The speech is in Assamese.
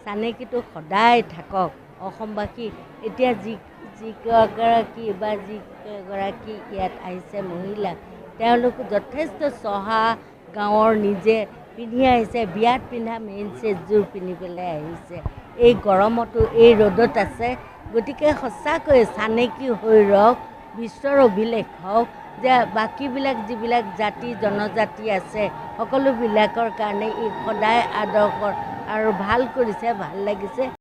চানেকিটো সদায় থাকক অসমবাসী এতিয়া যিগৰাকী বা যিগৰাকী ইয়াত আহিছে মহিলা তেওঁলোক যথেষ্ট চহা গাঁৱৰ নিজে পিন্ধি আহিছে বিয়াত পিন্ধা মেইন ছেটযোৰ পিন্ধি পেলাই আহিছে এই গৰমতো এই ৰ'দত আছে গতিকে সঁচাকৈ চানেকি হৈ ৰওক বিশ্বৰ অভিলেখ হওক যে বাকীবিলাক যিবিলাক জাতি জনজাতি আছে সকলোবিলাকৰ কাৰণে ই সদায় আদৰ্শৰ আৰু ভাল কৰিছে ভাল লাগিছে